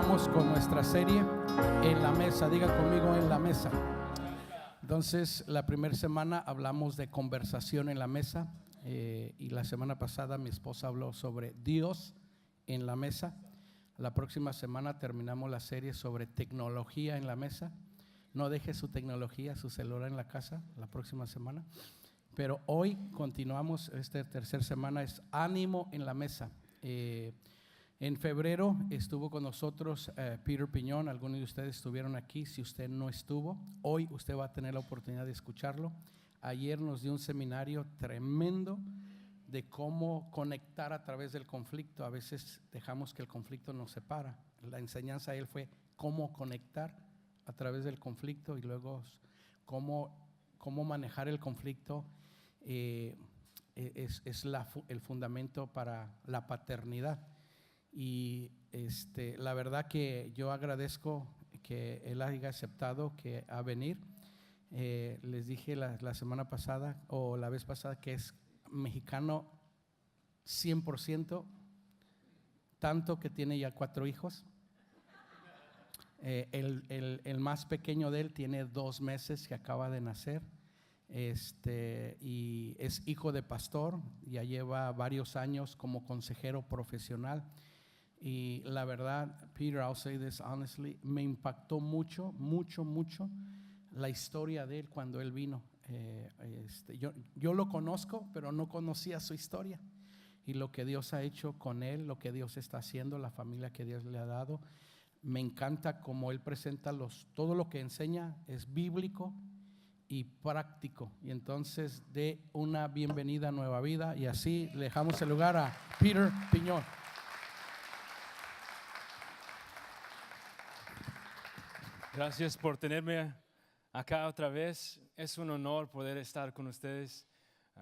continuamos con nuestra serie En la Mesa. Diga conmigo, en la mesa. Entonces, la primera semana hablamos de conversación en la mesa, y la semana pasada mi esposa habló sobre Dios en la mesa. La próxima semana terminamos la serie sobre tecnología en la mesa. No deje su tecnología, su celular en la casa la próxima semana. Pero hoy continuamos, esta tercera semana es ánimo en la mesa. En febrero estuvo con nosotros Peter Piñón. Algunos de ustedes estuvieron aquí. Si usted no estuvo, hoy usted va a tener la oportunidad de escucharlo. Ayer nos dio un seminario tremendo de cómo conectar a través del conflicto. A veces dejamos que el conflicto nos separa. La enseñanza de él fue cómo conectar a través del conflicto y luego cómo manejar el conflicto. Es el fundamento para la paternidad. Y la verdad que yo agradezco que él haya aceptado que a venir. Les dije la semana pasada o la vez pasada que es mexicano 100%, tanto que tiene ya 4 hijos. El más pequeño de él tiene 2 meses que acaba de nacer. Y es hijo de pastor, ya lleva varios años como consejero profesional. Y la verdad, Peter, I'll say this honestly, me impactó mucho la historia de él cuando él vino. Yo lo conozco, pero no conocía su historia y lo que Dios ha hecho con él, lo que Dios está haciendo, la familia que Dios le ha dado. Me encanta cómo él presenta todo lo que enseña es bíblico y práctico. Y entonces de una bienvenida a Nueva Vida, y así le dejamos el lugar a Peter Piñón. Gracias por tenerme acá otra vez. Es un honor poder estar con ustedes.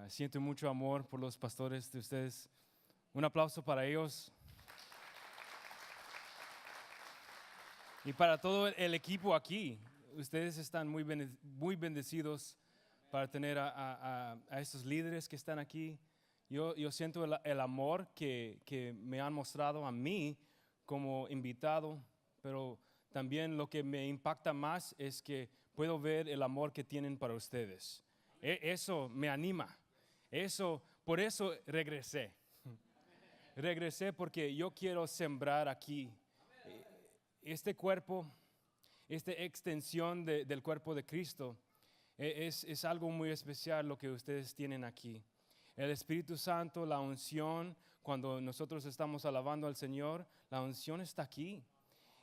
Siento mucho amor por los pastores de ustedes. Un aplauso para ellos. Y para todo el equipo aquí. Ustedes están muy bendecidos para tener a estos líderes que están aquí. Yo siento el amor que me han mostrado a mí como invitado, pero también lo que me impacta más es que puedo ver el amor que tienen para ustedes. Eso me anima. Por eso regresé. Regresé porque yo quiero sembrar aquí. Este cuerpo, esta extensión del cuerpo de Cristo, es algo muy especial lo que ustedes tienen aquí. El Espíritu Santo, la unción, cuando nosotros estamos alabando al Señor, la unción está aquí.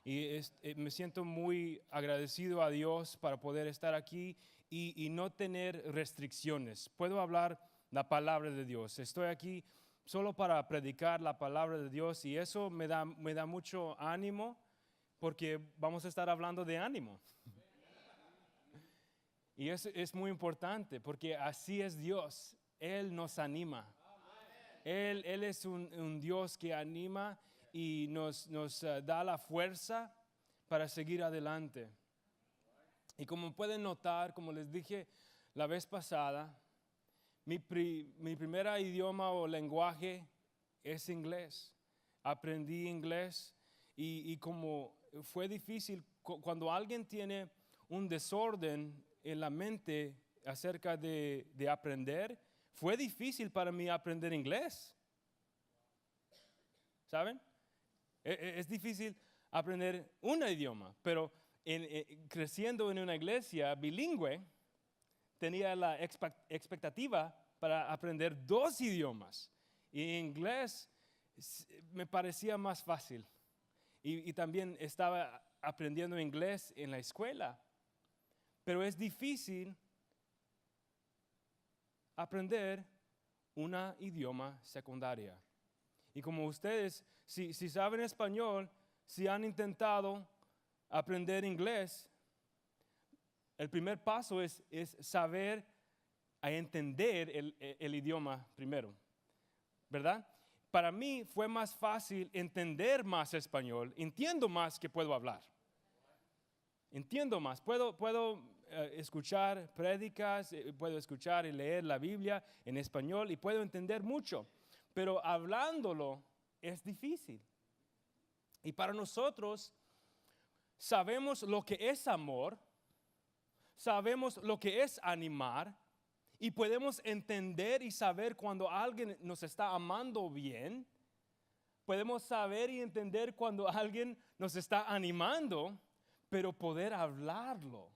Y me siento muy agradecido a Dios para poder estar aquí y no tener restricciones. Puedo hablar la palabra de Dios. Estoy aquí solo para predicar la palabra de Dios y eso me da mucho ánimo porque vamos a estar hablando de ánimo. Y eso es muy importante porque así es Dios. Él nos anima. Él es un Dios que anima y nos da la fuerza para seguir adelante. Y como pueden notar, como les dije la vez pasada, mi primer idioma o lenguaje es inglés. Aprendí inglés y como fue difícil, cuando alguien tiene un desorden en la mente acerca de aprender, fue difícil para mí aprender inglés. ¿Saben? Es difícil aprender un idioma, pero creciendo en una iglesia bilingüe, tenía la expectativa para aprender 2 idiomas. Y inglés me parecía más fácil. Y también estaba aprendiendo inglés en la escuela. Pero es difícil aprender un idioma secundario. Y como ustedes, si saben español, si han intentado aprender inglés, el primer paso es saber a entender el idioma primero, ¿verdad? Para mí fue más fácil entender más español, entiendo más que puedo hablar. Entiendo más, puedo escuchar prédicas, puedo escuchar y leer la Biblia en español y puedo entender mucho. Pero hablándolo es difícil. Y para nosotros sabemos lo que es amor, sabemos lo que es animar y podemos entender y saber cuando alguien nos está amando bien. Podemos saber y entender cuando alguien nos está animando, pero poder hablarlo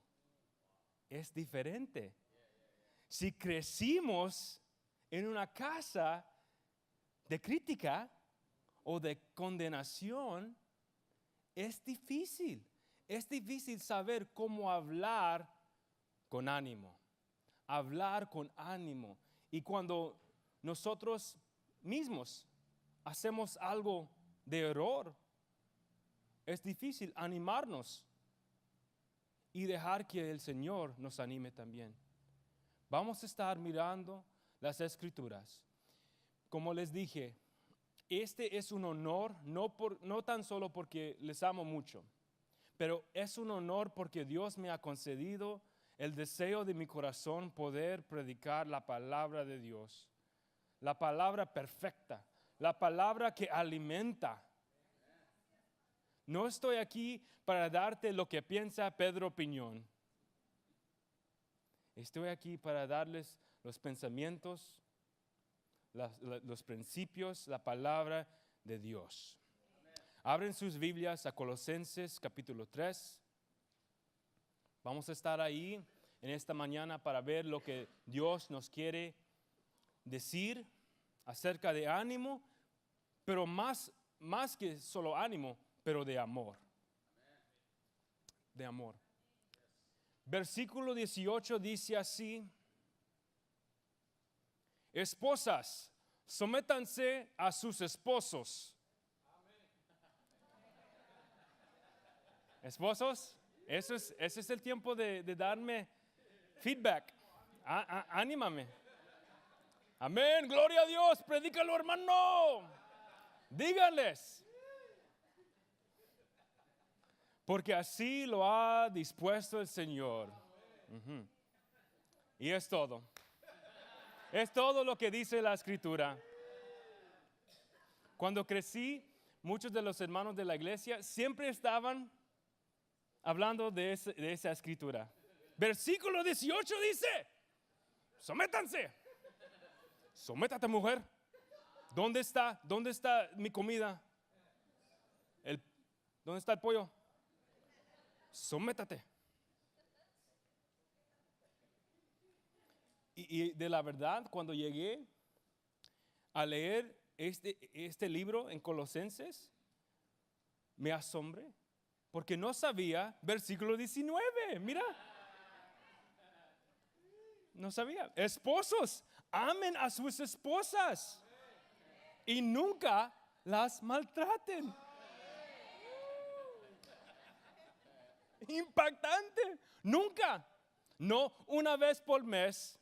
es diferente. Si crecimos en una casa de crítica o de condenación, es difícil. Es difícil saber cómo hablar con ánimo. Hablar con ánimo. Y cuando nosotros mismos hacemos algo de error, es difícil animarnos y dejar que el Señor nos anime también. Vamos a estar mirando las Escrituras. Como les dije, este es un honor, no tan solo porque les amo mucho, pero es un honor porque Dios me ha concedido el deseo de mi corazón poder predicar la palabra de Dios, la palabra perfecta, la palabra que alimenta. No estoy aquí para darte lo que piensa Pedro Piñón. Estoy aquí para darles los pensamientos, los principios, la palabra de Dios. Abren sus Biblias a Colosenses capítulo 3. Vamos a estar ahí en esta mañana para ver lo que Dios nos quiere decir acerca de ánimo, pero más que solo ánimo, pero de amor. De amor. Versículo 18 dice así: esposas, sométanse a sus esposos. Esposos, ese es el tiempo de darme feedback. Anímame. Amén, gloria a Dios, predícalo, hermano. Díganles. Porque así lo ha dispuesto el Señor. Y es todo. Es todo lo que dice la Escritura. Cuando crecí, muchos de los hermanos de la iglesia siempre estaban hablando de esa Escritura. Versículo 18 dice: sométanse. Sométate, mujer. ¿Dónde está mi comida? ¿Dónde está el pollo? Sométate. Y de la verdad, cuando llegué a leer este libro en Colosenses, me asombré, porque no sabía versículo 19, mira. No sabía. Esposos, amen a sus esposas y nunca las maltraten. Impactante. Nunca. No, una vez por mes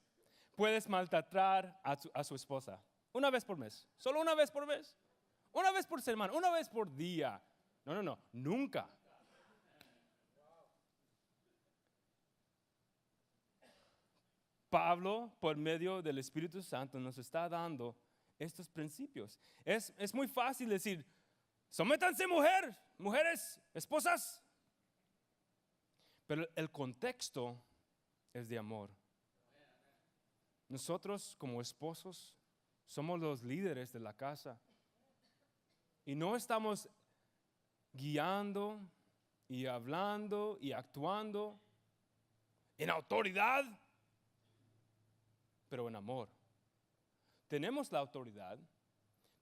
puedes maltratar a su esposa. Una vez por mes. Solo una vez por mes. Una vez por semana. Una vez por día. No. Nunca. Pablo, por medio del Espíritu Santo, nos está dando estos principios. Es muy fácil decir: sométanse, mujeres, esposas. Pero el contexto es de amor. Nosotros como esposos somos los líderes de la casa. Y no estamos guiando y hablando y actuando en autoridad, pero en amor. Tenemos la autoridad,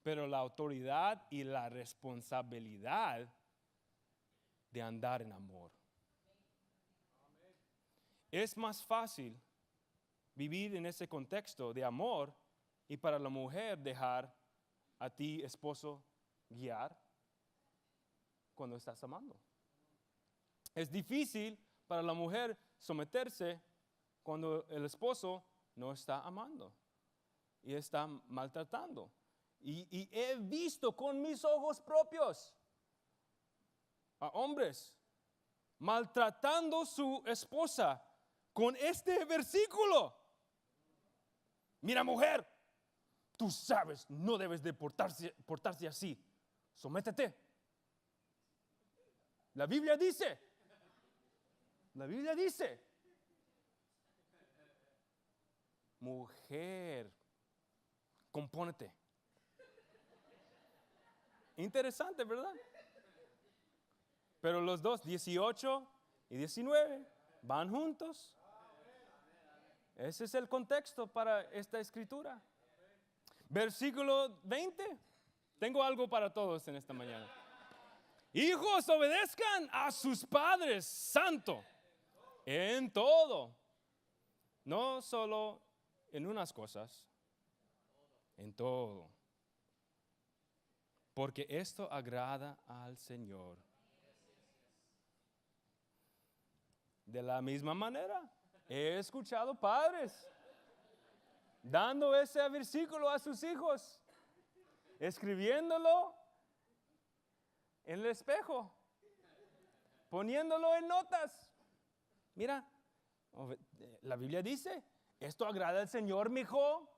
pero la autoridad y la responsabilidad de andar en amor. Es más fácil vivir en ese contexto de amor y para la mujer dejar a ti, esposo, guiar cuando estás amando. Es difícil para la mujer someterse cuando el esposo no está amando y está maltratando. Y he visto con mis ojos propios a hombres maltratando a su esposa con este versículo. Mira, mujer, tú sabes, no debes de portarse así. Sométete. La Biblia dice, La Biblia dice, mujer, compónete. Interesante, ¿verdad? Pero los dos, 18 y 19, van juntos. Ese es el contexto para esta escritura. Versículo 20. Tengo algo para todos en esta mañana. Hijos, obedezcan a sus padres, santo, en todo. No solo en unas cosas, en todo. Porque esto agrada al Señor. De la misma manera, he escuchado padres dando ese versículo a sus hijos, escribiéndolo en el espejo, poniéndolo en notas. Mira, la Biblia dice, esto agrada al Señor, mijo.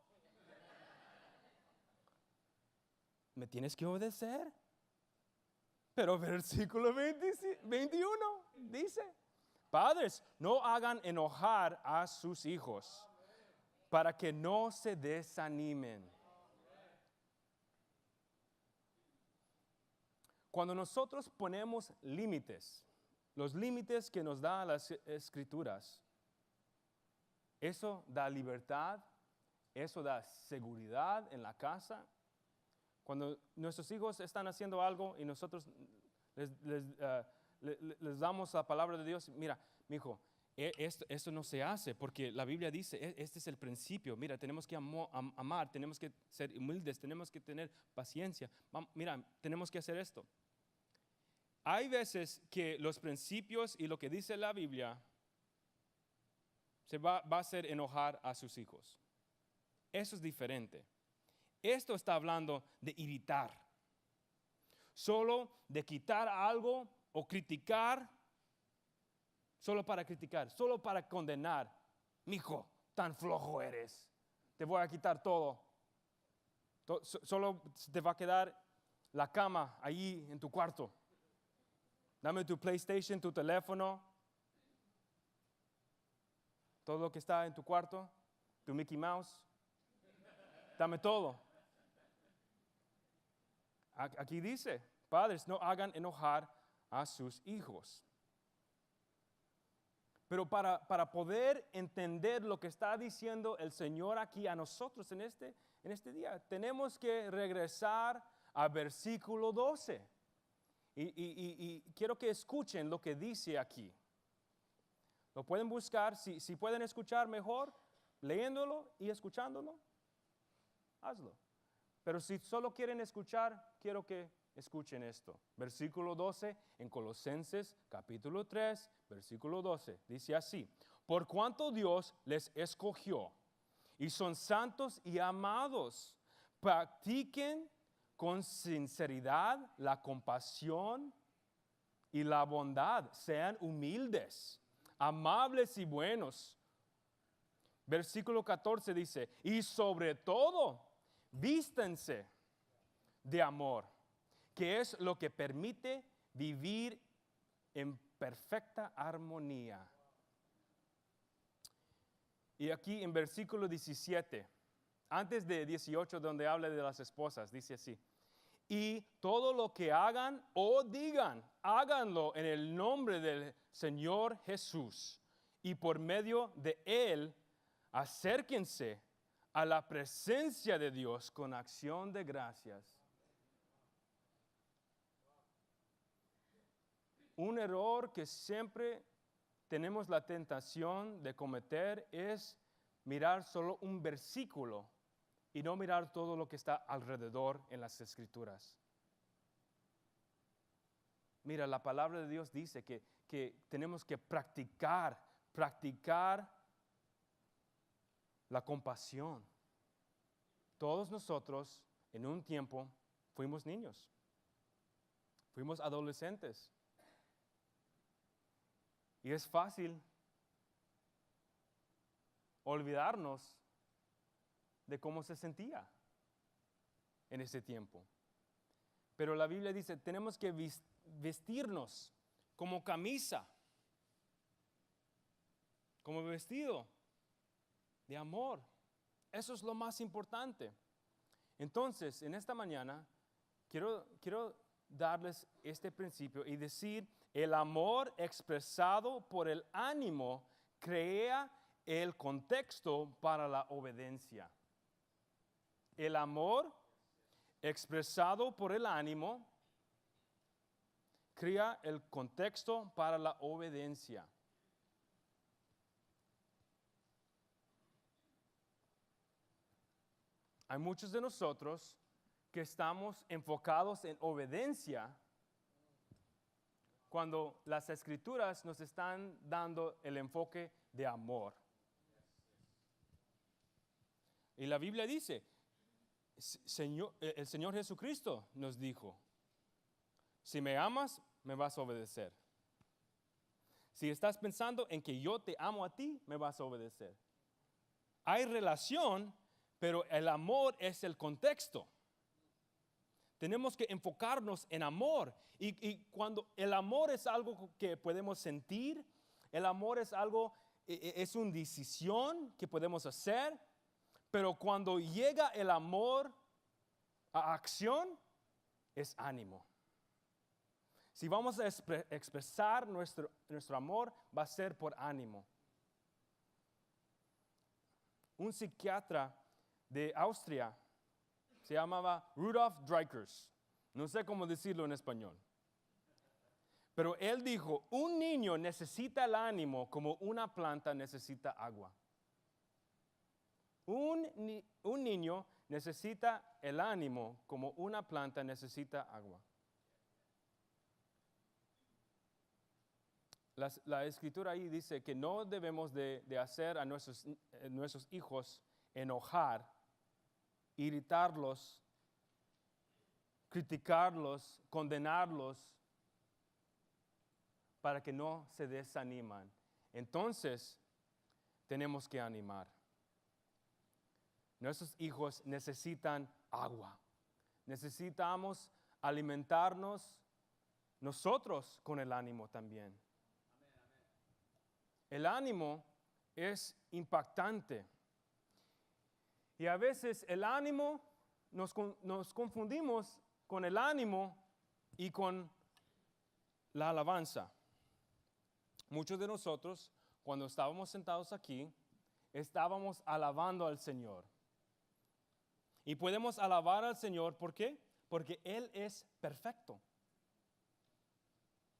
Me tienes que obedecer. Pero versículo 21 dice, padres, no hagan enojar a sus hijos para que no se desanimen. Cuando nosotros ponemos límites, los límites que nos dan las escrituras, eso da libertad, eso da seguridad en la casa. Cuando nuestros hijos están haciendo algo y nosotros les damos la palabra de Dios, mira, mi hijo, esto no se hace porque la Biblia dice, este es el principio, mira, tenemos que amar, tenemos que ser humildes, tenemos que tener paciencia, mira, tenemos que hacer esto. Hay veces que los principios y lo que dice la Biblia se va a hacer enojar a sus hijos. Eso es diferente. Esto está hablando de irritar, solo de quitar algo o criticar, solo para criticar, solo para condenar. Mijo, tan flojo eres, te voy a quitar todo. Solo te va a quedar la cama ahí en tu cuarto. Dame tu PlayStation, tu teléfono, todo lo que está en tu cuarto, tu Mickey Mouse. Dame todo. Aquí dice, padres, no hagan enojar a sus hijos. Pero para poder entender lo que está diciendo el Señor aquí a nosotros en este día, tenemos que regresar al versículo 12. Y quiero que escuchen lo que dice aquí. Lo pueden buscar, si pueden escuchar mejor, leyéndolo y escuchándolo, hazlo. Pero si solo quieren escuchar, quiero que escuchen esto. Versículo 12 en Colosenses capítulo 3, versículo 12. Dice así, por cuanto Dios les escogió y son santos y amados, practiquen con sinceridad la compasión y la bondad. Sean humildes, amables y buenos. Versículo 14 dice, y sobre todo, vístense de amor, que es lo que permite vivir en perfecta armonía. Y aquí en versículo 17, antes de 18, donde habla de las esposas, dice así, y todo lo que hagan o digan, háganlo en el nombre del Señor Jesús, y por medio de Él, acérquense a la presencia de Dios con acción de gracias. Un error que siempre tenemos la tentación de cometer es mirar solo un versículo y no mirar todo lo que está alrededor en las Escrituras. Mira, la palabra de Dios dice que tenemos que practicar la compasión. Todos nosotros en un tiempo fuimos niños, fuimos adolescentes. Y es fácil olvidarnos de cómo se sentía en ese tiempo. Pero la Biblia dice, tenemos que vestirnos como camisa. como vestido de amor. Eso es lo más importante. Entonces, en esta mañana, quiero darles este principio y decir, el amor expresado por el ánimo crea el contexto para la obediencia. El amor expresado por el ánimo crea el contexto para la obediencia. Hay muchos de nosotros que estamos enfocados en obediencia cuando las escrituras nos están dando el enfoque de amor. Y la Biblia dice, el Señor Jesucristo nos dijo, si me amas, me vas a obedecer. Si estás pensando en que yo te amo a ti, me vas a obedecer. Hay relación, pero el amor es el contexto. Tenemos que enfocarnos en amor. Y cuando el amor es algo que podemos sentir, el amor es algo, es una decisión que podemos hacer, pero cuando llega el amor a acción, es ánimo. Si vamos a expresar nuestro amor, va a ser por ánimo. Un psiquiatra de Austria se llamaba Rudolf Dreikurs. No sé cómo decirlo en español. Pero él dijo, un niño necesita el ánimo como una planta necesita agua. Un niño necesita el ánimo como una planta necesita agua. La escritura ahí dice que no debemos de hacer a nuestros hijos enojar, irritarlos, criticarlos, condenarlos, para que no se desaniman. Entonces, tenemos que animar. Nuestros hijos necesitan agua. Necesitamos alimentarnos nosotros con el ánimo también. El ánimo es impactante. Y a veces el ánimo, nos confundimos con el ánimo y con la alabanza. Muchos de nosotros, cuando estábamos sentados aquí, estábamos alabando al Señor. Y podemos alabar al Señor, ¿por qué? Porque Él es perfecto.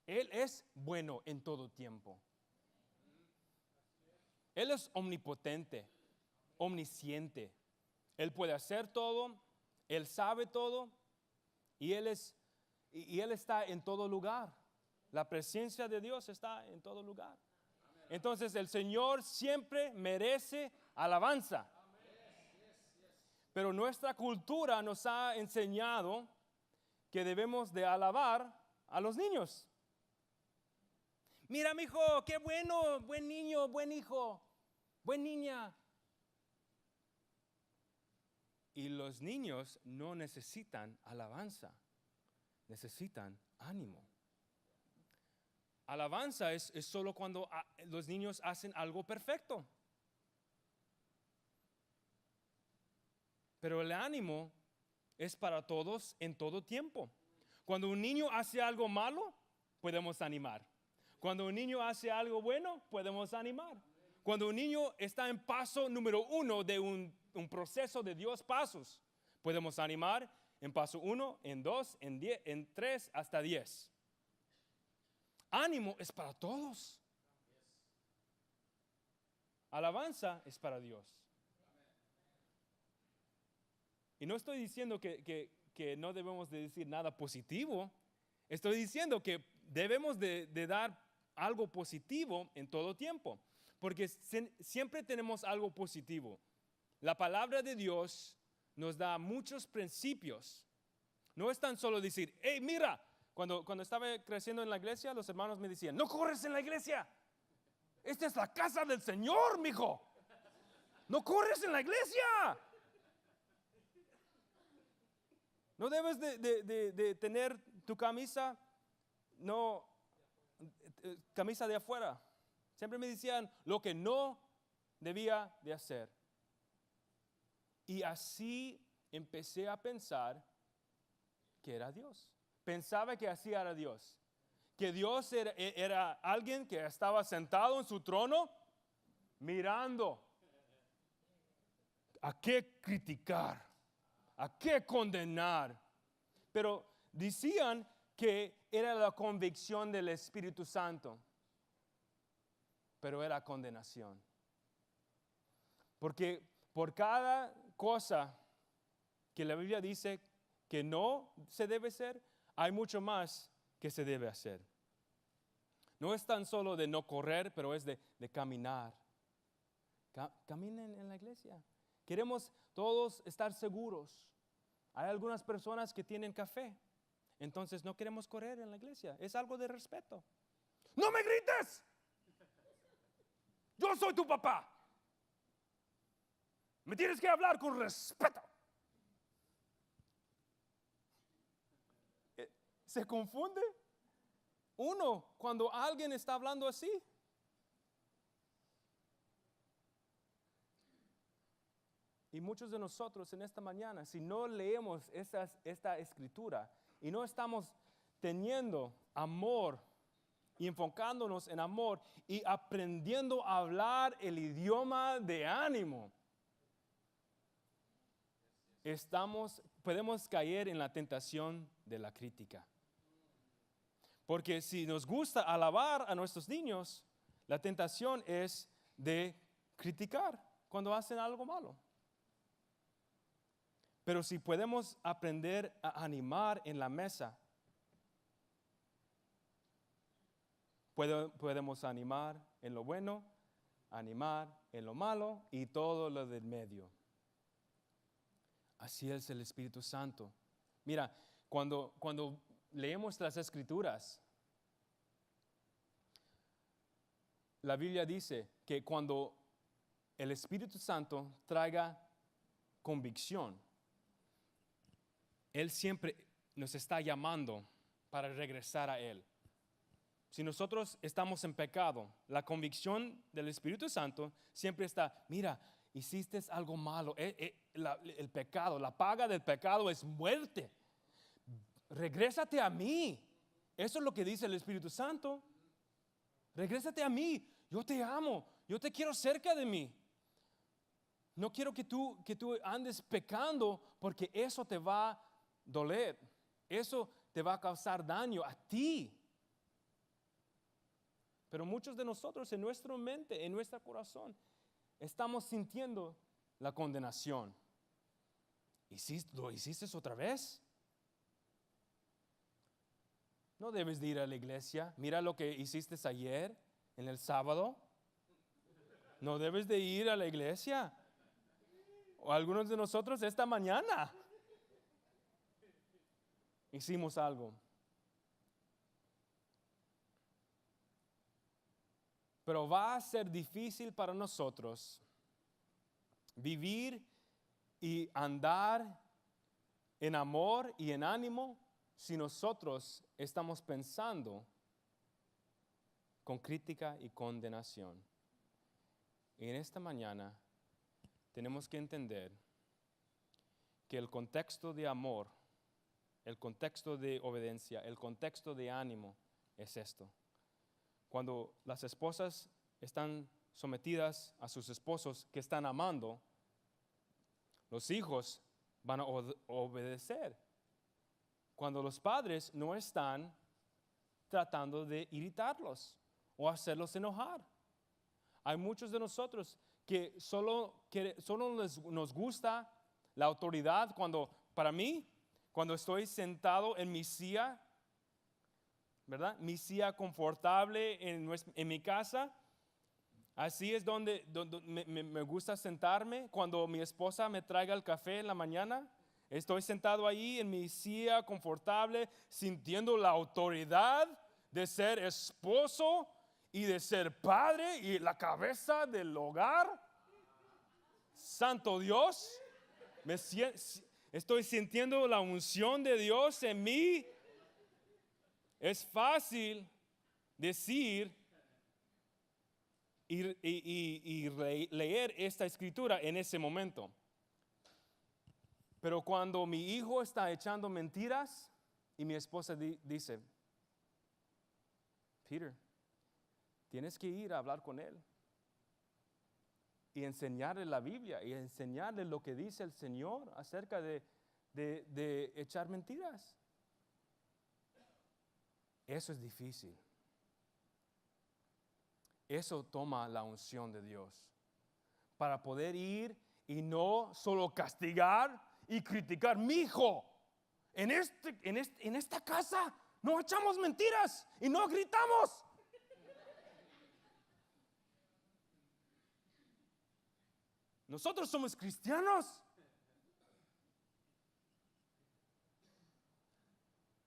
Él es bueno en todo tiempo. Él es omnipotente, omnisciente. Él puede hacer todo, Él sabe todo y Él está en todo lugar. La presencia de Dios está en todo lugar. Entonces el Señor siempre merece alabanza. Pero nuestra cultura nos ha enseñado que debemos de alabar a los niños. Mira, mijo, qué bueno, buen niño, buen hijo, buen niña. Y los niños no necesitan alabanza, necesitan ánimo. Alabanza es solo cuando los niños hacen algo perfecto. Pero el ánimo es para todos en todo tiempo. Cuando un niño hace algo malo, podemos animar. Cuando un niño hace algo bueno, podemos animar. Cuando un niño está en paso número 1 de un proceso de 10 pasos, podemos animar en paso 1, en 2, en 3, hasta 10. Ánimo es para todos. Alabanza es para Dios. Y no estoy diciendo que no debemos de decir nada positivo. Estoy diciendo que debemos de dar algo positivo en todo tiempo. Porque siempre tenemos algo positivo. La palabra de Dios nos da muchos principios. No es tan solo decir, hey, mira, cuando estaba creciendo en la iglesia, los hermanos me decían, no corres en la iglesia. Esta es la casa del Señor, mijo. No corres en la iglesia. No debes de tener tu camisa, camisa de afuera, Siempre me decían lo que no debía de hacer. Y así empecé a pensar que era Dios. Pensaba que así era Dios. Que Dios era alguien que estaba sentado en su trono mirando. ¿A qué criticar? ¿A qué condenar? Pero decían que era la convicción del Espíritu Santo. Pero era condenación. Porque por cada cosa que la Biblia dice que no se debe hacer, hay mucho más que se debe hacer. No es tan solo de no correr, pero es de caminar. Caminen en la iglesia. Queremos todos estar seguros. Hay algunas personas que tienen café, entonces no queremos correr en la iglesia. Es algo de respeto. ¡No me grites! Yo soy tu papá. Me tienes que hablar con respeto. ¿Se confunde uno cuando alguien está hablando así? Y muchos de nosotros en esta mañana, si no leemos esta escritura y no estamos teniendo amor y enfocándonos en amor y aprendiendo a hablar el idioma de ánimo, podemos caer en la tentación de la crítica. Porque si nos gusta alabar a nuestros niños, la tentación es de criticar cuando hacen algo malo. Pero si podemos aprender a animar en la mesa, podemos animar en lo bueno, animar en lo malo y todo lo del medio. Así es el Espíritu Santo. Mira, cuando leemos las Escrituras, la Biblia dice que cuando el Espíritu Santo traiga convicción, Él siempre nos está llamando para regresar a Él. Si nosotros estamos en pecado, la convicción del Espíritu Santo siempre está, mira, hiciste algo malo. El pecado, la paga del pecado es muerte. Regrésate a mí. Eso es lo que dice el Espíritu Santo. Regrésate a mí. Yo te amo. Yo te quiero cerca de mí. No quiero que tú andes pecando porque eso te va a doler. Eso te va a causar daño a ti. Pero muchos de nosotros en nuestra mente, en nuestro corazón, estamos sintiendo la condenación. ¿Lo hiciste otra vez? No debes de ir a la iglesia. Mira lo que hiciste ayer, en el sábado. No debes de ir a la iglesia. O algunos de nosotros esta mañana hicimos algo. Pero va a ser difícil para nosotros vivir y andar en amor y en ánimo si nosotros estamos pensando con crítica y condenación. Y en esta mañana tenemos que entender que el contexto de amor, el contexto de obediencia, el contexto de ánimo es esto. Cuando las esposas están sometidas a sus esposos que están amando, los hijos van a obedecer. Cuando los padres no están tratando de irritarlos o hacerlos enojar. Hay muchos de nosotros que solo nos gusta la autoridad para mí, cuando estoy sentado en mi silla, ¿verdad? Mi silla confortable en mi casa. Así es donde me gusta sentarme. Cuando mi esposa me traiga el café en la mañana, estoy sentado ahí en mi silla confortable, sintiendo la autoridad de ser esposo y de ser padre y la cabeza del hogar. Santo Dios, estoy sintiendo la unción de Dios en mí. Es fácil decir, leer esta escritura en ese momento. Pero cuando mi hijo está echando mentiras y mi esposa dice, Peter, tienes que ir a hablar con él y enseñarle la Biblia y enseñarle lo que dice el Señor acerca de echar mentiras. Eso es difícil. Eso toma la unción de Dios para poder ir y no solo castigar y criticar. Mi hijo, en esta casa no echamos mentiras y no gritamos. Nosotros somos cristianos.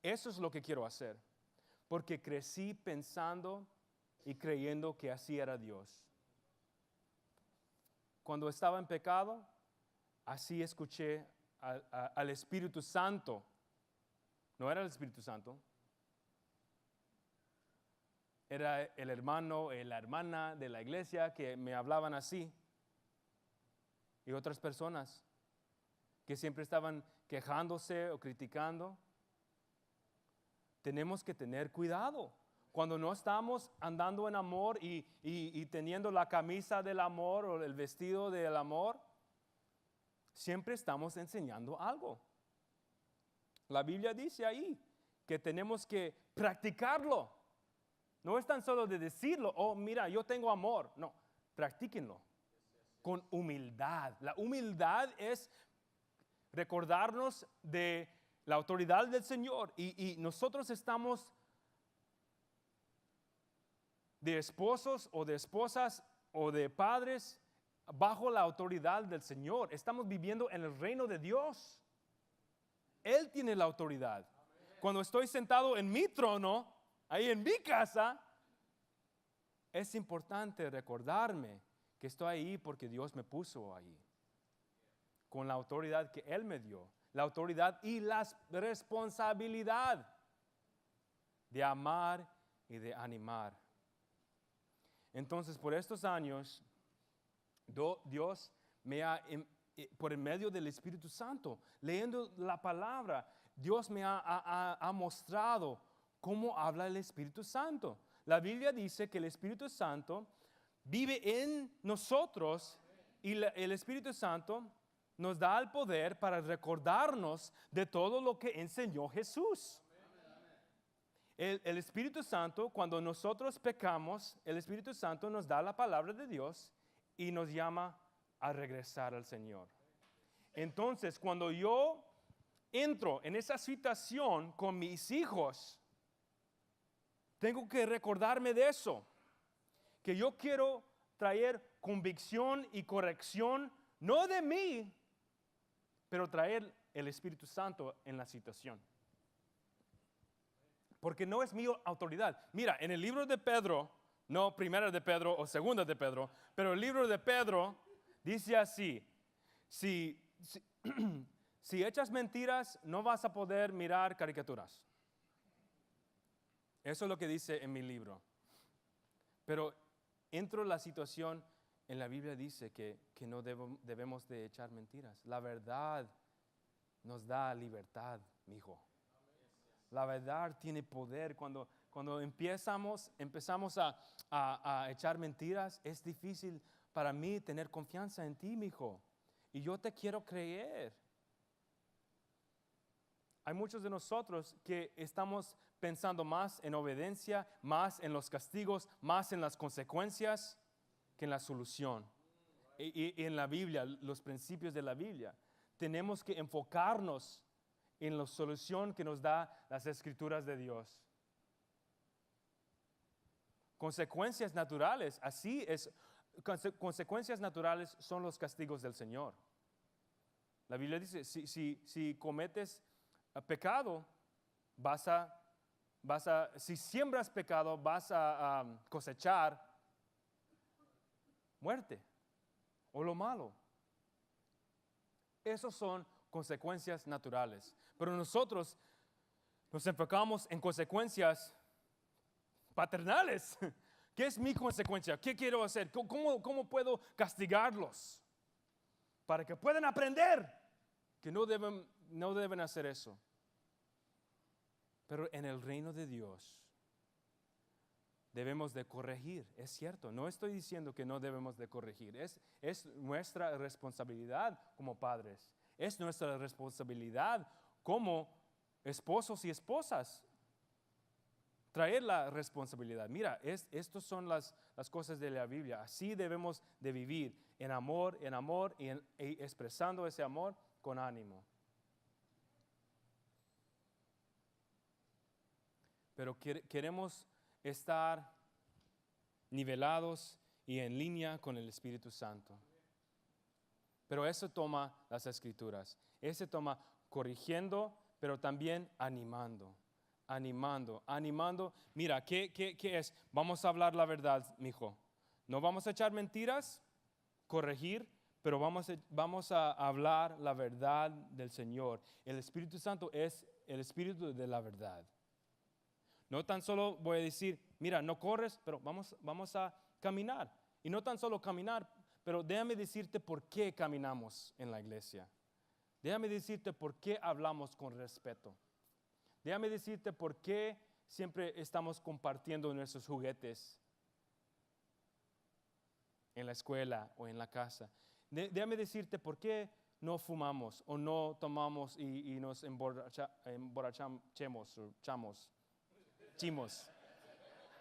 Eso es lo que quiero hacer, porque crecí pensando y creyendo que así era Dios. Cuando estaba en pecado, así escuché al Espíritu Santo. No era el Espíritu Santo. Era el hermano y la hermana de la iglesia que me hablaban así. Y otras personas que siempre estaban quejándose o criticando. Tenemos que tener cuidado. Cuando no estamos andando en amor y teniendo la camisa del amor o el vestido del amor, siempre estamos enseñando algo. La Biblia dice ahí que tenemos que practicarlo. No es tan solo de decirlo, oh, mira, yo tengo amor. No, practíquenlo con humildad. La humildad es recordarnos de la autoridad del Señor y nosotros estamos de esposos o de esposas o de padres bajo la autoridad del Señor. Estamos viviendo en el reino de Dios. Él tiene la autoridad. Cuando estoy sentado en mi trono, ahí en mi casa, es importante recordarme que estoy ahí porque Dios me puso ahí. Con la autoridad que Él me dio. La autoridad y la responsabilidad de amar y de animar. Entonces, por estos años, Dios me ha, por el medio del Espíritu Santo, leyendo la palabra, Dios me ha mostrado cómo habla el Espíritu Santo. La Biblia dice que el Espíritu Santo vive en nosotros y el Espíritu Santo nos da el poder para recordarnos de todo lo que enseñó Jesús. El Espíritu Santo, cuando nosotros pecamos, el Espíritu Santo nos da la palabra de Dios y nos llama a regresar al Señor. Entonces, cuando yo entro en esa situación con mis hijos, tengo que recordarme de eso, que yo quiero traer convicción y corrección, no de mí, pero traer el Espíritu Santo en la situación. Porque no es mi autoridad. Mira, en el libro de Pedro, no primera de Pedro o segunda de Pedro, pero el libro de Pedro dice así, si echas mentiras, no vas a poder mirar caricaturas. Eso es lo que dice en mi libro. Pero entro en la situación, en la Biblia dice que no debemos de echar mentiras. La verdad nos da libertad, mi hijo. La verdad tiene poder. Cuando empezamos a echar mentiras, es difícil para mí tener confianza en ti, mi hijo. Y yo te quiero creer. Hay muchos de nosotros que estamos pensando más en obediencia, más en los castigos, más en las consecuencias que en la solución. Y en la Biblia, los principios de la Biblia, tenemos que enfocarnos en la solución que nos da las Escrituras de Dios. Consecuencias naturales, así es. Consecuencias naturales son los castigos del Señor. La Biblia dice, si cometes pecado, si siembras pecado, vas a cosechar muerte o lo malo. Esos son consecuencias naturales. Pero nosotros nos enfocamos en consecuencias paternales, ¿Qué es mi consecuencia? ¿Qué quiero hacer? ¿Cómo puedo castigarlos? Para que puedan aprender que no deben hacer eso. Pero en el reino de Dios debemos de corregir. Es cierto, no estoy diciendo que no debemos de corregir. Es nuestra responsabilidad como padres. Es nuestra responsabilidad como esposos y esposas. Traer la responsabilidad. Mira, estas son las cosas de la Biblia. Así debemos de vivir en amor y expresando ese amor con ánimo. Pero queremos estar nivelados y en línea con el Espíritu Santo. Pero eso toma las Escrituras. Eso toma corrigiendo, pero también animando. Mira, ¿qué es? Vamos a hablar la verdad, mijo. No vamos a echar mentiras, corregir, pero vamos a hablar la verdad del Señor. El Espíritu Santo es el Espíritu de la verdad. No tan solo voy a decir, mira, no corres, pero vamos a caminar. Y no tan solo caminar, pero déjame decirte por qué caminamos en la iglesia. Déjame decirte por qué hablamos con respeto. Déjame decirte por qué siempre estamos compartiendo nuestros juguetes en la escuela o en la casa. Déjame decirte por qué no fumamos o no tomamos y nos emborrachamos o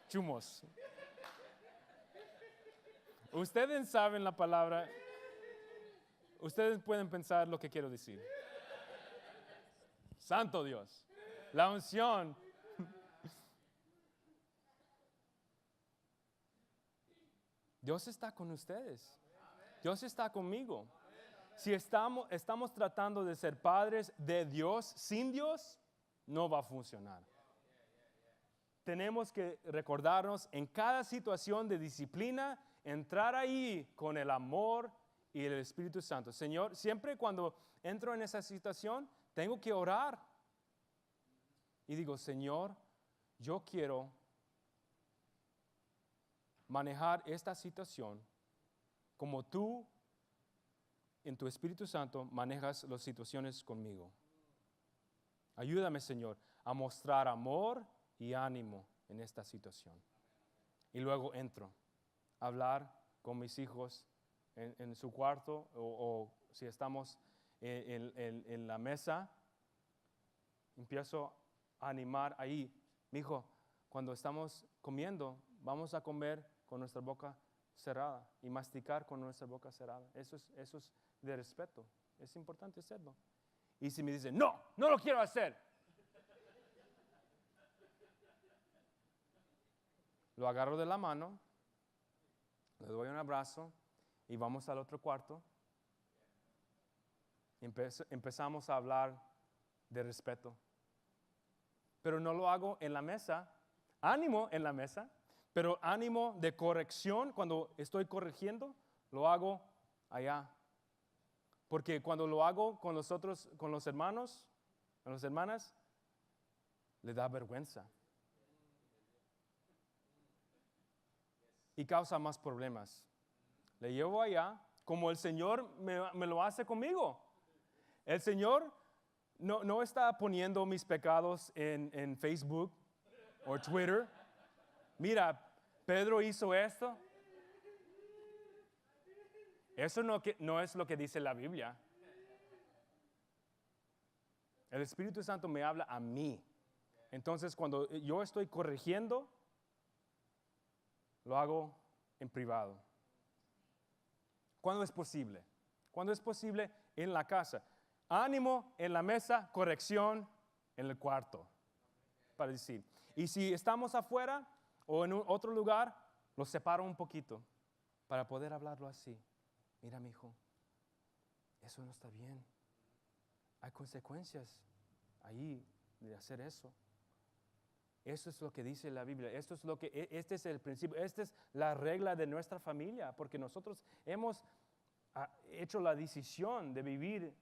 chumos. Ustedes saben la palabra. Ustedes pueden pensar lo que quiero decir. Santo Dios. La unción. Dios está con ustedes. Dios está conmigo. Si estamos tratando de ser padres de Dios, sin Dios, no va a funcionar. Tenemos que recordarnos en cada situación de disciplina, entrar ahí con el amor y el Espíritu Santo. Señor, siempre cuando entro en esa situación, tengo que orar. Y digo, Señor, yo quiero manejar esta situación como tú, en tu Espíritu Santo, manejas las situaciones conmigo. Ayúdame, Señor, a mostrar amor y ánimo en esta situación. Y luego entro a hablar con mis hijos en su cuarto o si estamos en la mesa, empiezo a animar ahí. Mijo, cuando estamos comiendo, vamos a comer con nuestra boca cerrada y masticar con nuestra boca cerrada. Eso es de respeto. Es importante hacerlo. Y si me dicen, no lo quiero hacer. Lo agarro de la mano, le doy un abrazo y vamos al otro cuarto. Empezamos a hablar de respeto. Pero no lo hago en la mesa. Ánimo en la mesa, pero ánimo de corrección cuando estoy corrigiendo, lo hago allá. Porque cuando lo hago con los hermanos, con las hermanas, le da vergüenza. Y causa más problemas. Le llevo allá como el Señor me lo hace conmigo. El Señor no está poniendo mis pecados en Facebook o Twitter. Mira, Pedro hizo esto. Eso no es lo que dice la Biblia. El Espíritu Santo me habla a mí. Entonces, cuando yo estoy corrigiendo, lo hago en privado. ¿Cuándo es posible? Cuando es posible en la casa. Ánimo en la mesa, corrección en el cuarto. Para decir. Y si estamos afuera o en otro lugar, los separo un poquito para poder hablarlo así. Mira, mi hijo, eso no está bien. Hay consecuencias ahí de hacer eso. Eso es lo que dice la Biblia. Este es el principio. Esta es la regla de nuestra familia, porque nosotros hemos hecho la decisión de vivir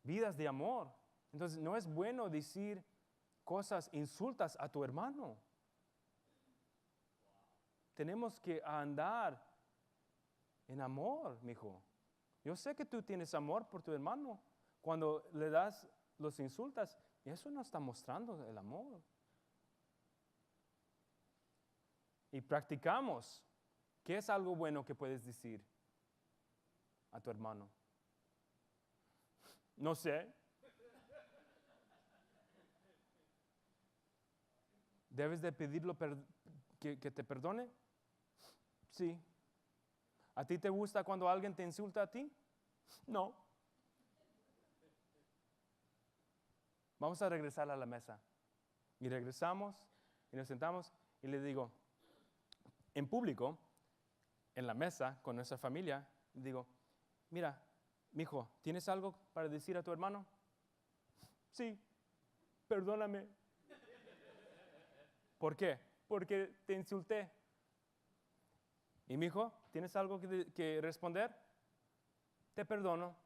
vidas de amor. Entonces, no es bueno decir cosas, insultas a tu hermano. tenemos que andar en amor, mijo. Yo sé que tú tienes amor por tu hermano. Cuando le das, los insultas, eso no está mostrando el amor. Y practicamos. ¿Qué es algo bueno que puedes decir a tu hermano? No sé. ¿Debes de pedirlo que te perdone? Sí. ¿A ti te gusta cuando alguien te insulta a ti? No. Vamos a regresar a la mesa. Y regresamos y nos sentamos y le digo, en público, en la mesa con nuestra familia, digo, mira, mijo, ¿tienes algo para decir a tu hermano? Sí, perdóname. ¿Por qué? Porque te insulté. Y mijo, ¿tienes algo que responder? Te perdono.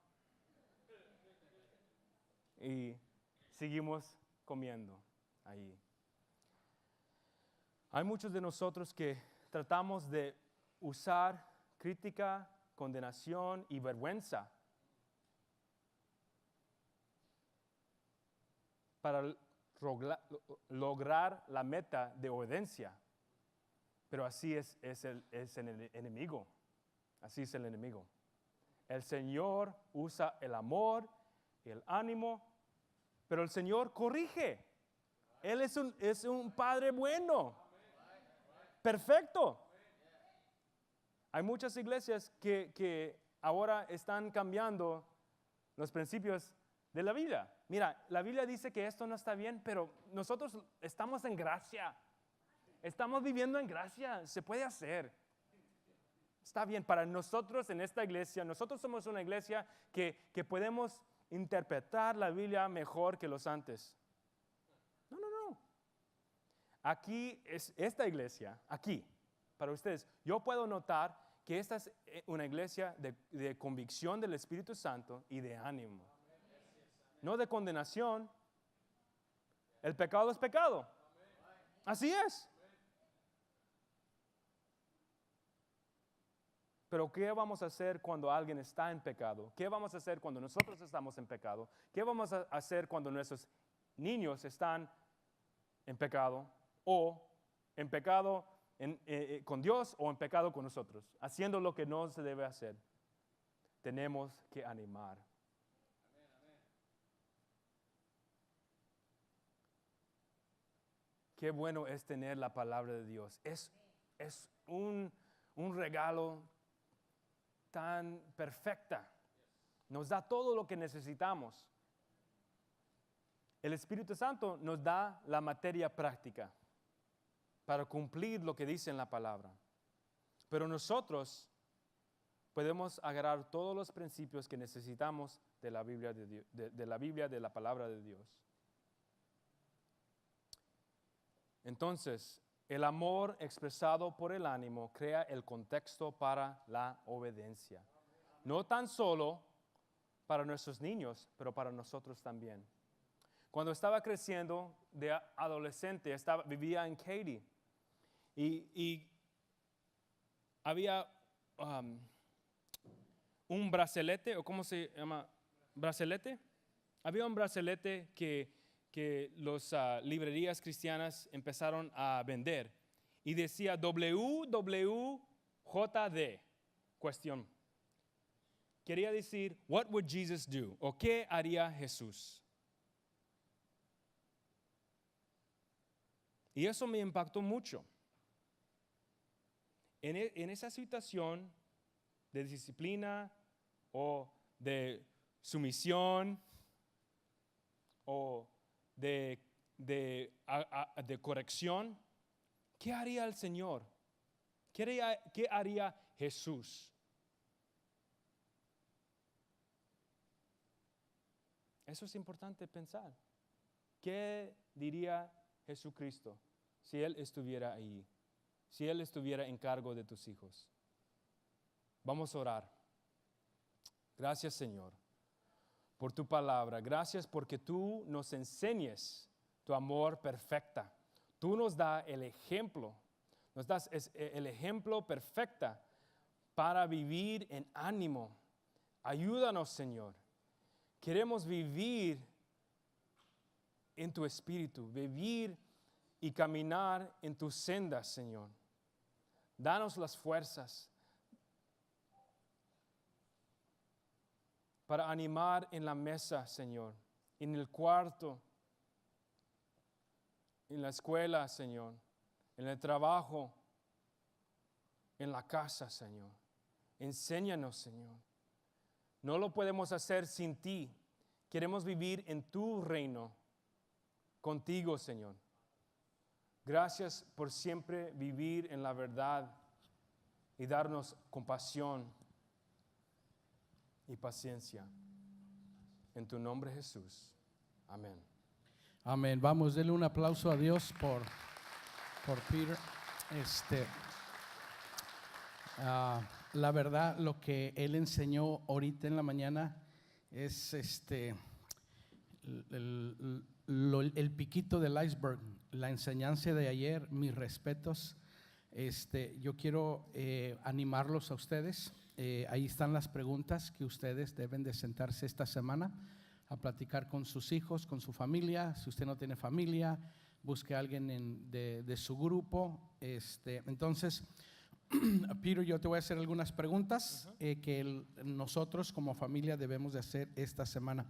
Y seguimos comiendo ahí. Hay muchos de nosotros que tratamos de usar crítica, condenación y vergüenza para lograr la meta de obediencia. Pero así es el enemigo. Así es el enemigo. El Señor usa el amor y el ánimo, pero el Señor corrige. Él es un Padre bueno, perfecto. Hay muchas iglesias que ahora están cambiando los principios de la Biblia. Mira, la Biblia dice que esto no está bien, pero nosotros estamos en gracia. Estamos viviendo en gracia, se puede hacer. Está bien, para nosotros en esta iglesia, nosotros somos una iglesia que podemos interpretar la Biblia mejor que los antes. No. Aquí es esta iglesia, aquí, para ustedes. Yo puedo notar que esta es una iglesia de convicción del Espíritu Santo y de ánimo. No de condenación. El pecado es pecado. Así es. Pero ¿qué vamos a hacer cuando alguien está en pecado? ¿Qué vamos a hacer cuando nosotros estamos en pecado? ¿Qué vamos a hacer cuando nuestros niños están en pecado o en pecado con Dios o en pecado con nosotros? Haciendo lo que no se debe hacer. Tenemos que animar. Qué bueno es tener la palabra de Dios. Es un regalo tan perfecta. Nos da todo lo que necesitamos. El Espíritu Santo nos da la materia práctica para cumplir lo que dice en la palabra. Pero nosotros podemos agarrar todos los principios que necesitamos de la Biblia, de la palabra de Dios. Entonces, el amor expresado por el ánimo crea el contexto para la obediencia. No tan solo para nuestros niños, pero para nosotros también. Cuando estaba creciendo de adolescente, vivía en Katy y había un bracelete, o ¿cómo se llama? ¿Bracelete? Había un bracelete que las librerías cristianas empezaron a vender y decía WWJD, cuestión. Quería decir, what would Jesus do? O ¿qué haría Jesús? Y eso me impactó mucho. En esa situación de disciplina o de sumisión o de corrección, ¿qué haría el Señor? ¿Qué haría Jesús? Eso es importante pensar. ¿Qué diría Jesucristo si Él estuviera ahí? Si Él estuviera en cargo de tus hijos. Vamos a orar. Gracias, Señor, por tu palabra. Gracias porque tú nos enseñes tu amor perfecta. Tú nos das el ejemplo. Nos das el ejemplo perfecto para vivir en ánimo. Ayúdanos, Señor. Queremos vivir en tu espíritu, vivir y caminar en tus sendas, Señor. Danos las fuerzas para animar en la mesa, Señor, en el cuarto, en la escuela, Señor, en el trabajo, en la casa, Señor. Enséñanos, Señor. No lo podemos hacer sin ti. Queremos vivir en tu reino, contigo, Señor. Gracias por siempre vivir en la verdad y darnos compasión y paciencia. En tu nombre, Jesús. Amén. Amén. Vamos, denle un aplauso a Dios por Peter. La verdad, lo que él enseñó ahorita en la mañana es el piquito del iceberg. La enseñanza de ayer, mis respetos. Yo quiero animarlos a ustedes. Ahí están las preguntas que ustedes deben de sentarse esta semana a platicar con sus hijos, con su familia. Si usted no tiene familia, busque a alguien de su grupo. Entonces, Peter, yo te voy a hacer algunas preguntas que nosotros como familia debemos de hacer esta semana.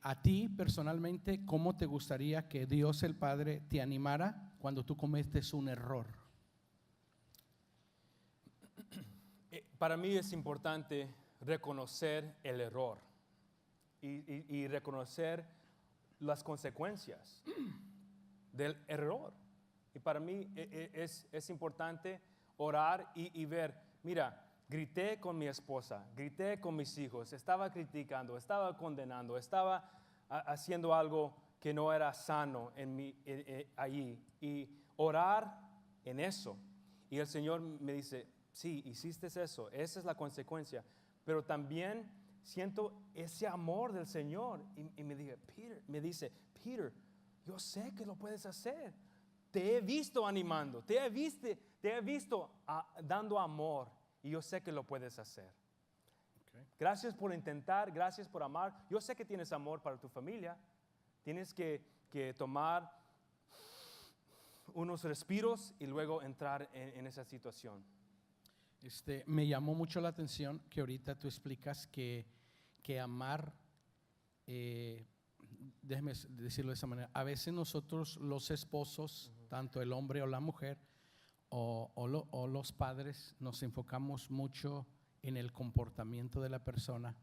A ti personalmente, ¿cómo te gustaría que Dios el Padre te animara cuando tú cometes un error? Para mí es importante reconocer el error y reconocer las consecuencias del error. Y para mí es importante orar y ver, mira, grité con mi esposa, grité con mis hijos, estaba criticando, estaba condenando, estaba haciendo algo que no era sano allí. Y orar en eso. Y el Señor me dice, sí, hiciste eso, esa es la consecuencia. Pero también siento ese amor del Señor. Y me dice, Peter, yo sé que lo puedes hacer. Te he visto animando, te he visto dando amor. Y yo sé que lo puedes hacer. Okay. Gracias por intentar, gracias por amar. Yo sé que tienes amor para tu familia. Tienes que tomar unos respiros y luego entrar en esa situación. Me llamó mucho la atención que ahorita tú explicas que amar, déjeme decirlo de esa manera, a veces nosotros los esposos, tanto el hombre o la mujer, o los padres, nos enfocamos mucho en el comportamiento de la persona,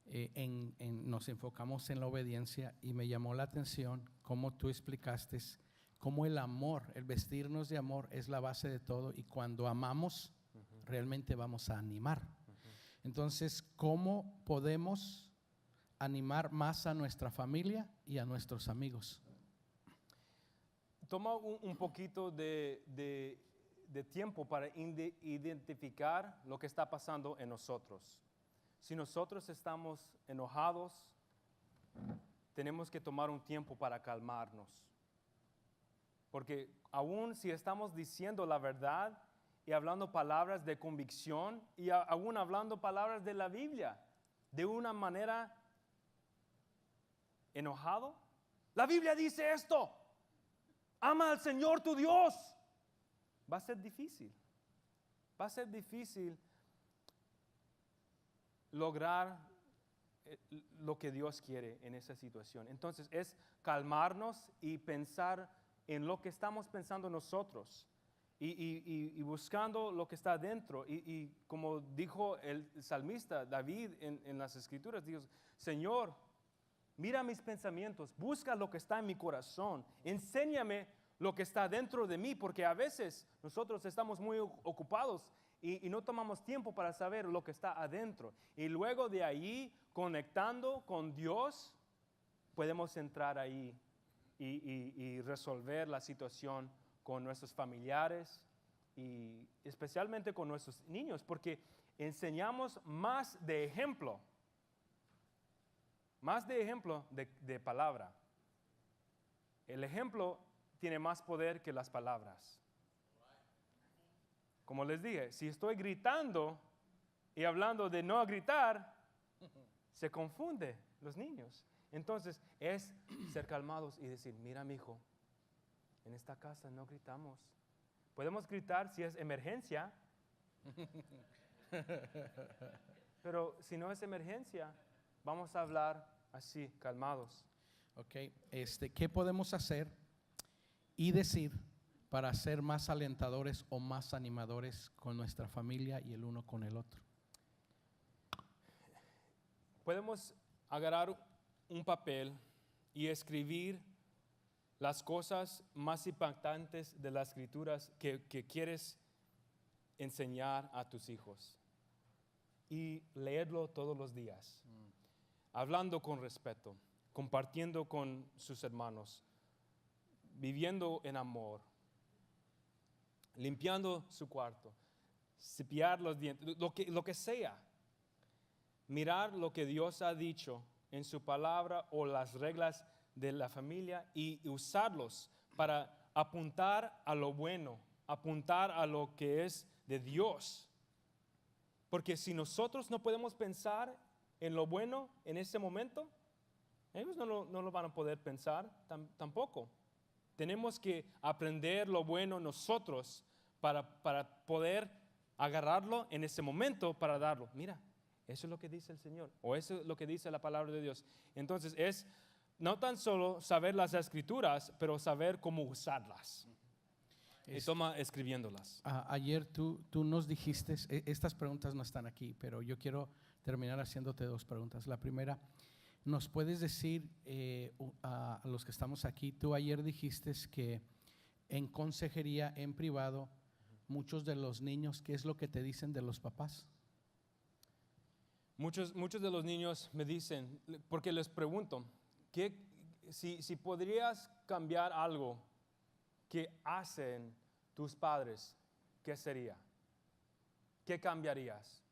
nos enfocamos en la obediencia, y me llamó la atención cómo tú explicaste cómo el amor, el vestirnos de amor es la base de todo, y cuando amamos realmente vamos a animar. Entonces, ¿cómo podemos animar más a nuestra familia y a nuestros amigos? Toma un poquito de tiempo para identificar lo que está pasando en nosotros. Si nosotros estamos enojados, tenemos que tomar un tiempo para calmarnos. Porque aún si estamos diciendo la verdad y hablando palabras de convicción y aún hablando palabras de la Biblia de una manera enojado, la Biblia dice esto: ama al Señor tu Dios. Va a ser difícil. Va a ser difícil lograr lo que Dios quiere en esa situación. Entonces es calmarnos y pensar en lo que estamos pensando nosotros y buscando lo que está dentro. Y como dijo el salmista David en las Escrituras, dijo: Señor, mira mis pensamientos, busca lo que está en mi corazón, enséñame lo que está dentro de mí, porque a veces nosotros estamos muy ocupados y no tomamos tiempo para saber lo que está adentro. Y luego de ahí, conectando con Dios, podemos entrar ahí y resolver la situación con nuestros familiares y especialmente con nuestros niños, porque enseñamos más de ejemplo de palabra. El ejemplo tiene más poder que las palabras. como les dije, si estoy gritando y hablando de no gritar, se confunde los niños. Entonces es ser calmados y decir, mira mi hijo, en esta casa no gritamos. Podemos gritar si es emergencia, pero si no es emergencia, vamos a hablar así, calmados. Ok, ¿qué podemos hacer y decir para ser más alentadores o más animadores con nuestra familia y el uno con el otro? Podemos agarrar un papel y escribir las cosas más impactantes de las escrituras que quieres enseñar a tus hijos y leerlo todos los días, hablando con respeto, compartiendo con sus hermanos, viviendo en amor, limpiando su cuarto, cepillar los dientes, lo que sea. Mirar lo que Dios ha dicho en su palabra o las reglas de la familia y usarlos para apuntar a lo bueno, apuntar a lo que es de Dios. Porque si nosotros no podemos pensar en lo bueno en ese momento, ellos no lo van a poder pensar tampoco. Tenemos que aprender lo bueno nosotros para poder agarrarlo en ese momento para darlo. Mira, eso es lo que dice el Señor, o eso es lo que dice la palabra de Dios. Entonces es no tan solo saber las escrituras, pero saber cómo usarlas. Y toma escribiéndolas. Ayer tú nos dijiste, estas preguntas no están aquí, pero yo quiero terminar haciéndote dos preguntas. La primera, ¿nos puedes decir a los que estamos aquí, tú ayer dijiste que en consejería, en privado, muchos de los niños, ¿qué es lo que te dicen de los papás? Muchos de los niños me dicen, porque les pregunto, si podrías cambiar algo que hacen tus padres, ¿qué sería? ¿Qué cambiarías?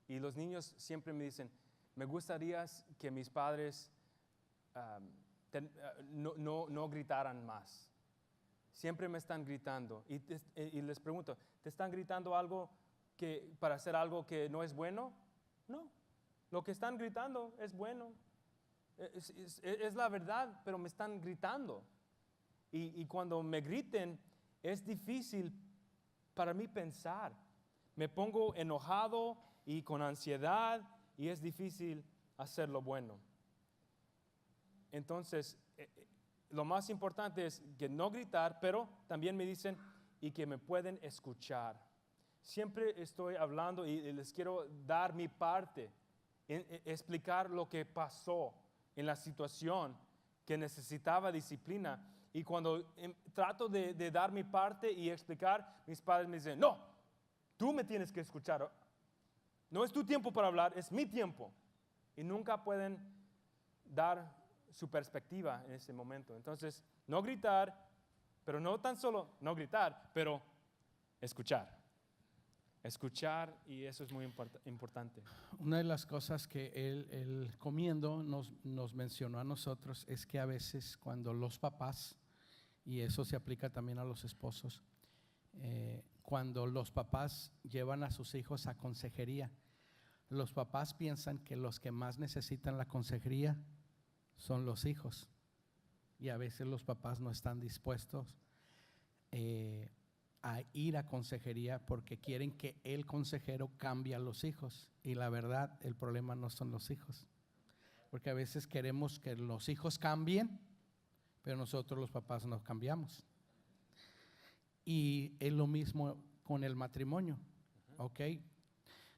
Y los niños siempre me dicen, me gustaría que mis padres no gritaran más. Siempre me están gritando. Y les pregunto, ¿te están gritando algo para hacer algo que no es bueno? No. Lo que están gritando es bueno. Es la verdad, pero me están gritando. Y cuando me griten, es difícil para mí pensar. Me pongo enojado y con ansiedad y es difícil hacer lo bueno. Entonces, lo más importante es que no gritar, pero también me dicen y que me pueden escuchar. Siempre estoy hablando y les quiero dar mi parte, explicar lo que pasó en la situación que necesitaba disciplina. Y cuando trato de dar mi parte y explicar, mis padres me dicen, no, tú me tienes que escuchar. No es tu tiempo para hablar, es mi tiempo. Y nunca pueden dar su perspectiva en ese momento. Entonces, no gritar, pero no tan solo no gritar, pero escuchar. Escuchar, y eso es muy importante. Una de las cosas que él comiendo nos mencionó a nosotros es que a veces cuando los papás, y eso se aplica también a los esposos, cuando los papás llevan a sus hijos a consejería, los papás piensan que los que más necesitan la consejería son los hijos, y a veces los papás no están dispuestos a ir a consejería porque quieren que el consejero cambie a los hijos, y la verdad el problema no son los hijos, porque a veces queremos que los hijos cambien, pero nosotros los papás no cambiamos. Y es lo mismo con el matrimonio. Ok,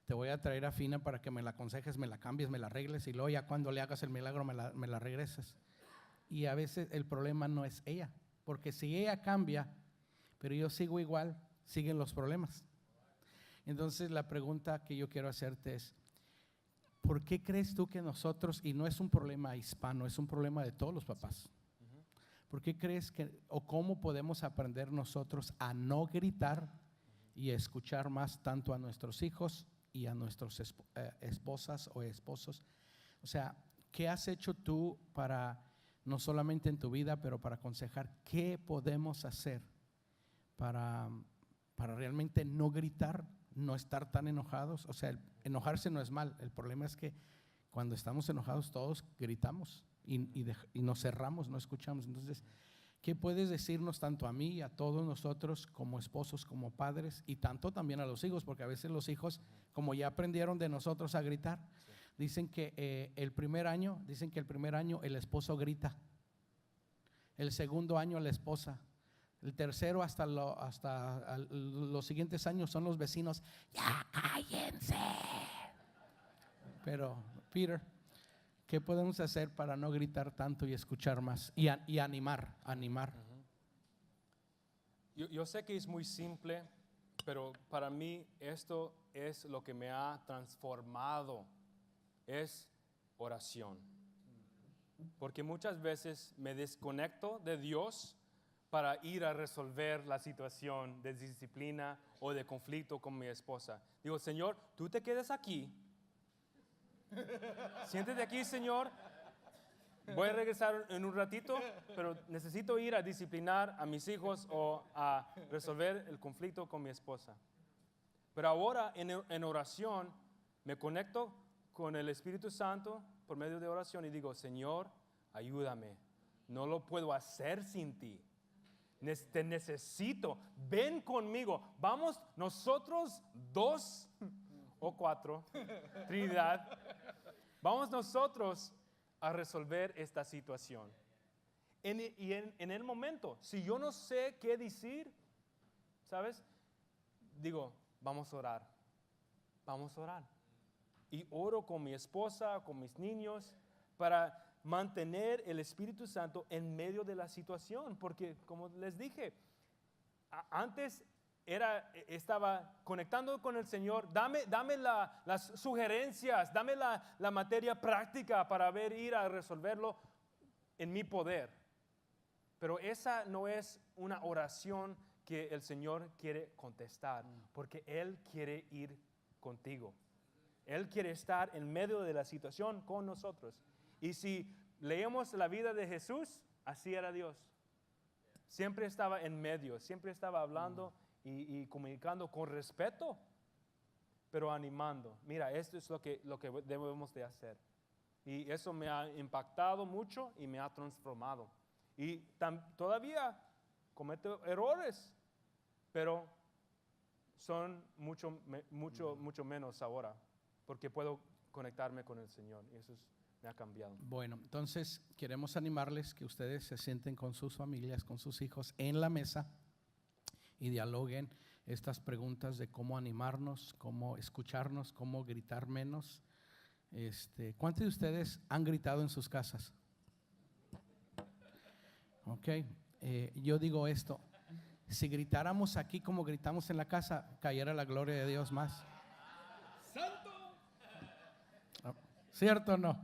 te voy a traer a Fina para que me la aconsejes, me la cambies, me la arregles, y luego ya cuando le hagas el milagro me la regresas. Y a veces el problema no es ella, porque si ella cambia pero yo sigo igual, siguen los problemas. Entonces la pregunta que yo quiero hacerte es, ¿por qué crees tú que nosotros, y no es un problema hispano, es un problema de todos los papás, ¿por qué crees que, o cómo podemos aprender nosotros a no gritar y a escuchar más tanto a nuestros hijos y a nuestras esposas o esposos? O sea, ¿qué has hecho tú para, no solamente en tu vida, pero para aconsejar, qué podemos hacer para para realmente no gritar, no estar tan enojados. O sea, enojarse no es mal, el problema es que cuando estamos enojados todos gritamos y nos cerramos, no escuchamos. Entonces, ¿qué puedes decirnos tanto a mí y a todos nosotros como esposos, como padres, y tanto también a los hijos? Porque a veces los hijos, como ya aprendieron de nosotros a gritar, dicen que el primer año el esposo grita, el segundo año la esposa, el tercero hasta los siguientes años son los vecinos. ¡Ya cállense! Pero, Peter, ¿qué podemos hacer para no gritar tanto y escuchar más y animar? Yo sé que es muy simple, pero para mí esto es lo que me ha transformado, es oración. Porque muchas veces me desconecto de Dios para ir a resolver la situación de disciplina o de conflicto con mi esposa. Digo, Señor, tú te quedas aquí. Siéntate aquí, Señor. Voy a regresar en un ratito, pero necesito ir a disciplinar a mis hijos o a resolver el conflicto con mi esposa. Pero ahora en oración me conecto con el Espíritu Santo por medio de oración y digo, Señor, ayúdame. No lo puedo hacer sin ti. Te necesito. Ven conmigo. Vamos nosotros 2 o 4, Trinidad. Vamos nosotros a resolver esta situación. En el momento, si yo no sé qué decir, ¿sabes? Digo, vamos a orar. Vamos a orar. Y oro con mi esposa, con mis niños, para mantener el Espíritu Santo en medio de la situación. Porque, como les dije, antes estaba conectando con el Señor. Dame las sugerencias, dame la materia práctica para ir a resolverlo en mi poder. Pero esa no es una oración que el Señor quiere contestar, porque Él quiere ir contigo. Él quiere estar en medio de la situación con nosotros. Y si leemos la vida de Jesús, así era Dios. Siempre estaba en medio, siempre estaba hablando y comunicando con respeto, pero animando. Mira, esto es lo que debemos de hacer. Y eso me ha impactado mucho y me ha transformado. Y todavía cometo errores, pero son mucho menos ahora, porque puedo conectarme con el Señor y eso me ha cambiado. Bueno, entonces queremos animarles que ustedes se sienten con sus familias, con sus hijos en la mesa y dialoguen estas preguntas de cómo animarnos, cómo escucharnos, cómo gritar menos. ¿Cuántos de ustedes han gritado en sus casas? Ok, yo digo esto, si gritáramos aquí como gritamos en la casa, cayera la gloria de Dios más. ¡Santo! ¿Cierto o no?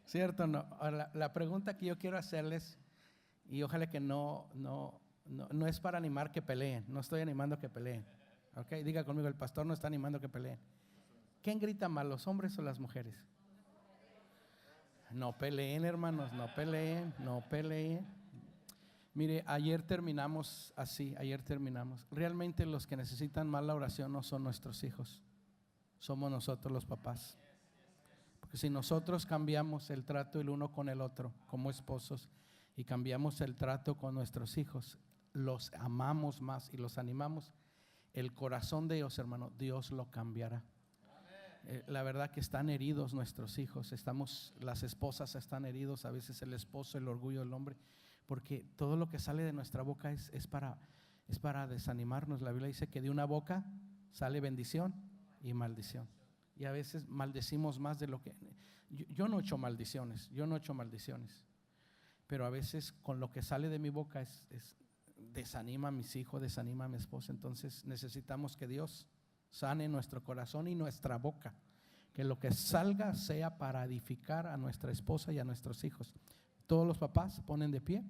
¿Cierto o no? Ahora, la pregunta que yo quiero hacerles, y ojalá que no es para animar que peleen, no estoy animando que peleen. Ok, diga conmigo, el pastor no está animando que peleen. ¿Quién grita más, los hombres o las mujeres? No peleen, hermanos, no peleen. Mire, ayer terminamos. Realmente los que necesitan más la oración no son nuestros hijos, somos nosotros los papás. Porque si nosotros cambiamos el trato el uno con el otro como esposos y cambiamos el trato con nuestros hijos, los amamos más y los animamos, el corazón de ellos, hermano, Dios lo cambiará. La verdad que están heridos nuestros hijos, las esposas están heridos, a veces el esposo, el orgullo del hombre, porque todo lo que sale de nuestra boca es para desanimarnos. La Biblia dice que de una boca sale bendición y maldición, y a veces maldecimos más de lo que yo no he hecho maldiciones, pero a veces con lo que sale de mi boca desanima a mis hijos, desanima a mi esposa. Entonces necesitamos que Dios sane nuestro corazón y nuestra boca, que lo que salga sea para edificar a nuestra esposa y a nuestros hijos. Todos los papás ponen de pie.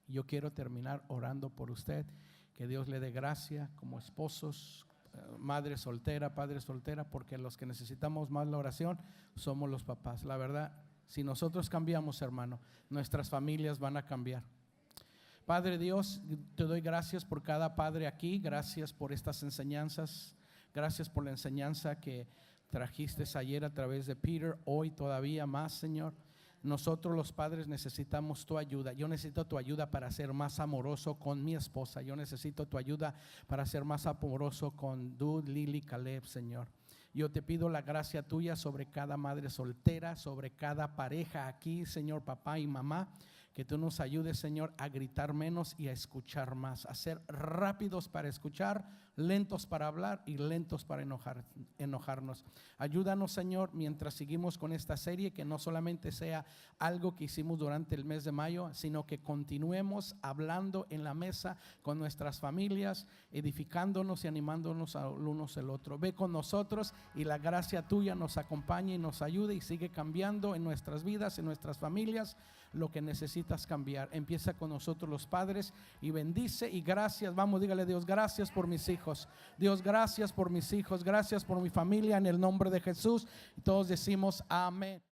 Yo quiero terminar orando por usted, que Dios le dé gracia como esposos, madre soltera, padre soltera, porque los que necesitamos más la oración somos los papás. La verdad, si nosotros cambiamos, hermano, nuestras familias van a cambiar. Padre Dios, te doy gracias por cada padre aquí, gracias por estas enseñanzas, gracias por la enseñanza que trajiste ayer a través de Peter, hoy todavía más, Señor. Nosotros los padres necesitamos tu ayuda. Yo necesito tu ayuda para ser más amoroso con mi esposa. Yo necesito tu ayuda para ser más amoroso con Dud, Lily, Caleb, Señor. Yo te pido la gracia tuya sobre cada madre soltera, sobre cada pareja aquí, Señor, papá y mamá. Que tú nos ayudes, Señor, a gritar menos y a escuchar más, a ser rápidos para escuchar, lentos para hablar y lentos para enojarnos. Ayúdanos, Señor, mientras seguimos con esta serie, que no solamente sea algo que hicimos durante el mes de mayo, sino que continuemos hablando en la mesa con nuestras familias, edificándonos y animándonos a unos al otro. Ve con nosotros y la gracia tuya nos acompañe y nos ayude y sigue cambiando en nuestras vidas, en nuestras familias, lo que necesitas cambiar. Empieza con nosotros los padres y bendice y gracias. Vamos, dígale: Dios, gracias por mis hijos. Dios, gracias por mis hijos. Gracias por mi familia, en el nombre de Jesús. Y todos decimos amén.